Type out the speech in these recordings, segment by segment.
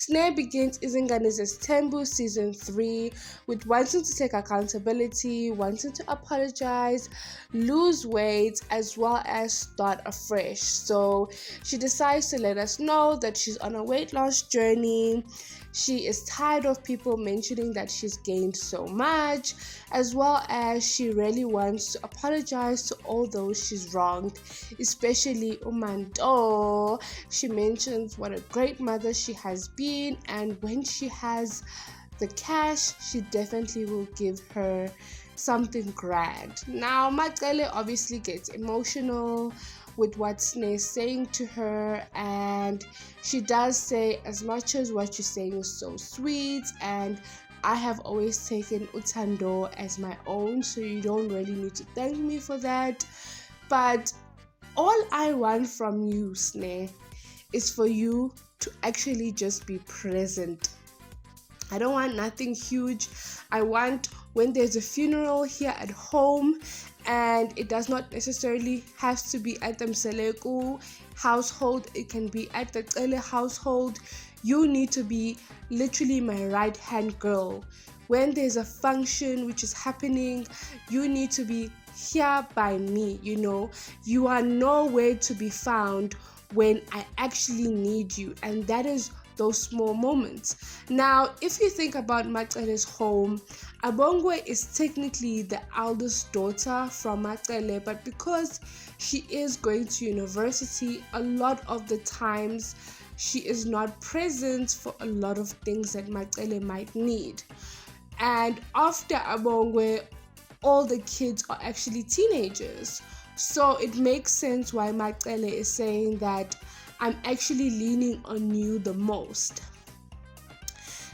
Snare begins Izingane's Zesthembu season 3 with wanting to take accountability, wanting to apologize, lose weight, as well as start afresh. So she decides to let us know that she's on a weight loss journey. She is tired of people mentioning that she's gained so much, as well as she really wants to apologize to all those she's wronged, especially Umando. She mentions what a great mother she has been, and when she has the cash, she definitely will give her something grand. Now, Macele obviously gets emotional with what Sneh is saying to her, and she does say, as much as what you're saying is so sweet, and I have always taken Utando as my own, so you don't really need to thank me for that. But all I want from you, Sneh, is for you to actually just be present. I don't want nothing huge. I want when there's a funeral here at home, and it does not necessarily have to be at the Mseleku household, it can be at the Cele household. You need to be literally my right hand girl. When there's a function which is happening, you need to be here by me. You are nowhere to be found when I actually need you, and that is those small moments. Now, if you think about Macele's home, Abongwe is technically the eldest daughter from Macele, but because she is going to university, a lot of the times she is not present for a lot of things that Macele might need. And after Abongwe, all the kids are actually teenagers. So it makes sense why Macele is saying that I'm actually leaning on you the most.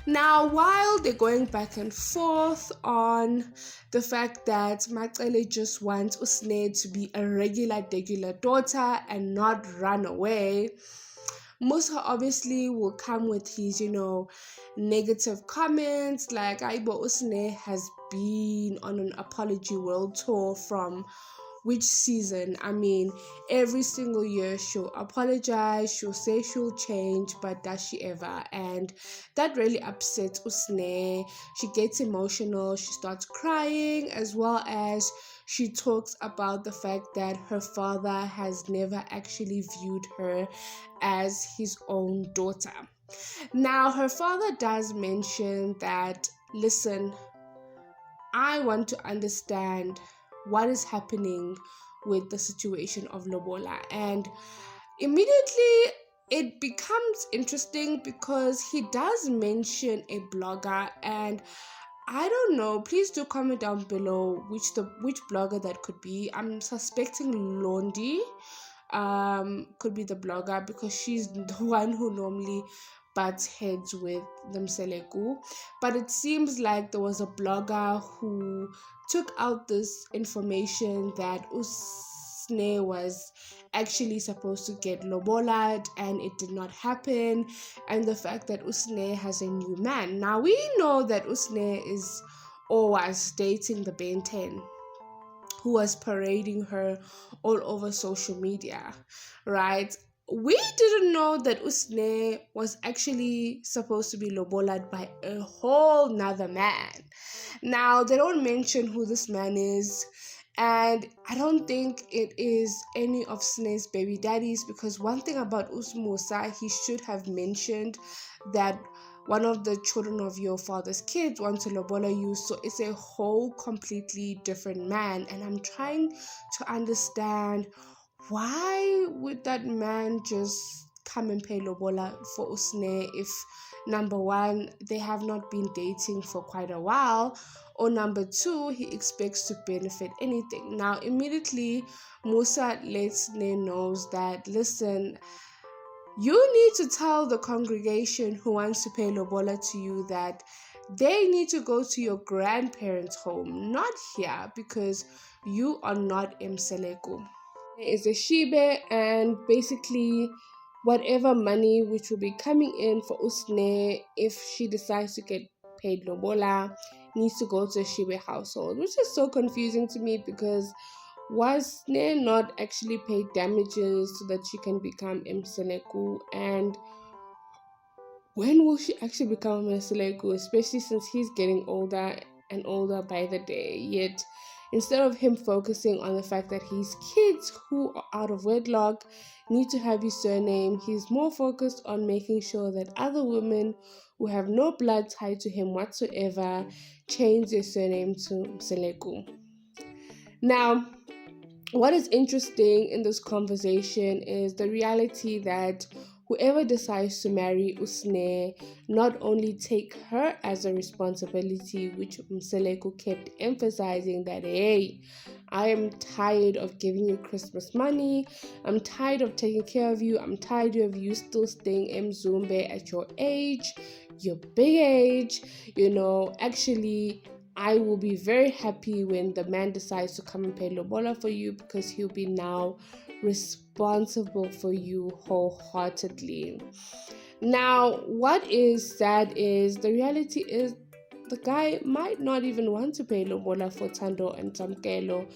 Now, while they're going back and forth on the fact that Macele just wants Usne to be a regular daughter and not run away, Musa obviously will come with his, negative comments like Aibo Usne has been on an apology world tour from which season? I mean, every single year she'll apologize, she'll say she'll change, but does she ever? And that really upsets Usne. She gets emotional, she starts crying, as well as she talks about the fact that her father has never actually viewed her as his own daughter. Now, her father does mention that, listen, I want to understand what is happening with the situation of Lobola. And immediately it becomes interesting because he does mention a blogger, and I don't know, please do comment down below which blogger that could be. I'm suspecting Londi could be the blogger because she's the one who normally butts heads with the Mseleku. But it seems like there was a blogger who took out this information that Usne was actually supposed to get Lobola and it did not happen, and the fact that Usne has a new man. Now we know that Usne is or was dating the Ben 10 who was parading her all over social media, right? We didn't know that Usne was actually supposed to be lobolad by a whole nother man. Now, they don't mention who this man is, and I don't think it is any of Sne's baby daddies, because one thing about Musa, he should have mentioned that one of the children of your father's kids wants to lobola you, so it's a whole completely different man. And I'm trying to understand, why would that man just come and pay lobola for Usne if, number one, they have not been dating for quite a while, or number two, he expects to benefit anything? Now, immediately, Musa lets Sne knows that, listen, you need to tell the congregation who wants to pay lobola to you that they need to go to your grandparents' home, not here, because you are not Mseleku. It's a shibe, and basically whatever money which will be coming in for Usne, if she decides to get paid lobola, needs to go to a shibe household, which is so confusing to me, because was Sne not actually paid damages so that she can become Mseleku? And when will she actually become a Seleko, especially since he's getting older and older by the day? Yet, instead of him focusing on the fact that his kids who are out of wedlock need to have his surname, he's more focused on making sure that other women who have no blood tied to him whatsoever change their surname to Seleko. Now, what is interesting in this conversation is the reality that whoever decides to marry Usne not only take her as a responsibility, which Mseleko kept emphasizing that, hey, I am tired of giving you Christmas money. I'm tired of taking care of you. I'm tired of you still staying in Zumbe at your age, your big age. Actually, I will be very happy when the man decides to come and pay Lobola for you, because he'll be now responsible for you wholeheartedly. Now, what is sad is the reality is the guy might not even want to pay Lobola for Tando and Tamkelo.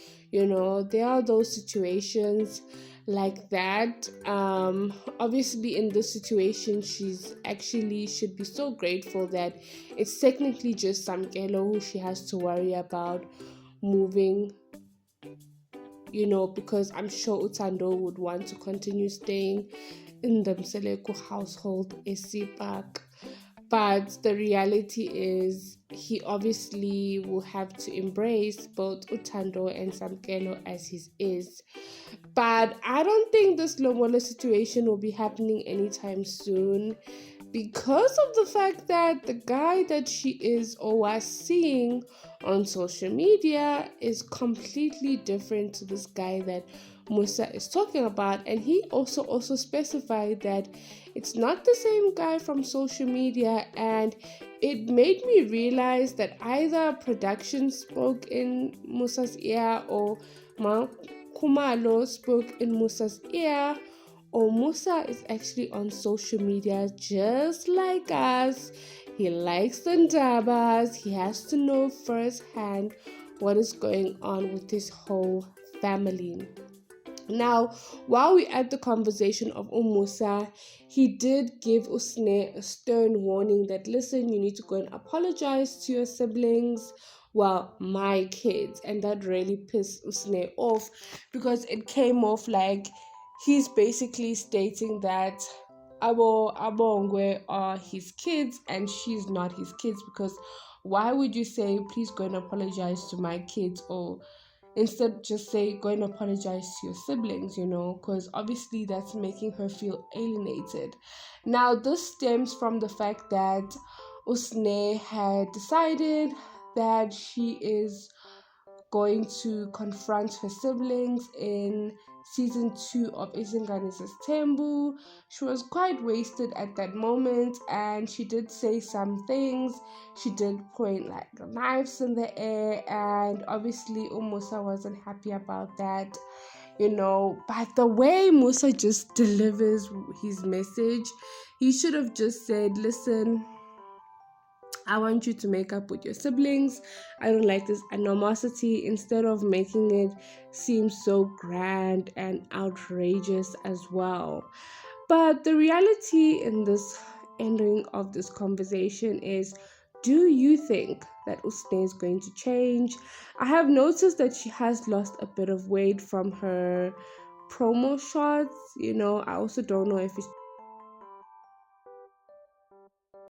There are those situations like that. Obviously, in this situation, she's actually should be so grateful that it's technically just Samkelo who she has to worry about moving, because I'm sure Utando would want to continue staying in the Mseleko household, Esipak. But the reality is, he obviously will have to embrace both Utando and Samkelo as his is. But I don't think this Lobola situation will be happening anytime soon, because of the fact that the guy that she is or was seeing on social media is completely different to this guy that Musa is talking about. And he also specified that it's not the same guy from social media, and it made me realize that either production spoke in Musa's ear, or Kumalo spoke in Musa's ear, or Musa is actually on social media just like us. He likes the ndabas. He has to know firsthand what is going on with his whole family. Now, while we're at the conversation of Musa, he did give Usne a stern warning that, listen, you need to go and apologize to your siblings, well, my kids. And that really pissed Usne off, because it came off like he's basically stating that Abongwe are his kids and she's not his kids, because why would you say, please go and apologize to my kids, or instead just say go and apologize to your siblings, because obviously that's making her feel alienated. Now, this stems from the fact that Usne had decided that she is going to confront her siblings in season 2 of Izingane Zesthembu. She was quite wasted at that moment, and she did say some things. She did point like knives in the air, and obviously Musa wasn't happy about that. But the way Musa just delivers his message, he should have just said, listen, I want you to make up with your siblings. I don't like this animosity, instead of making it seem so grand and outrageous as well. But the reality in this ending of this conversation is, do you think that Usne is going to change? I have noticed that she has lost a bit of weight from her promo shots. I also don't know if it's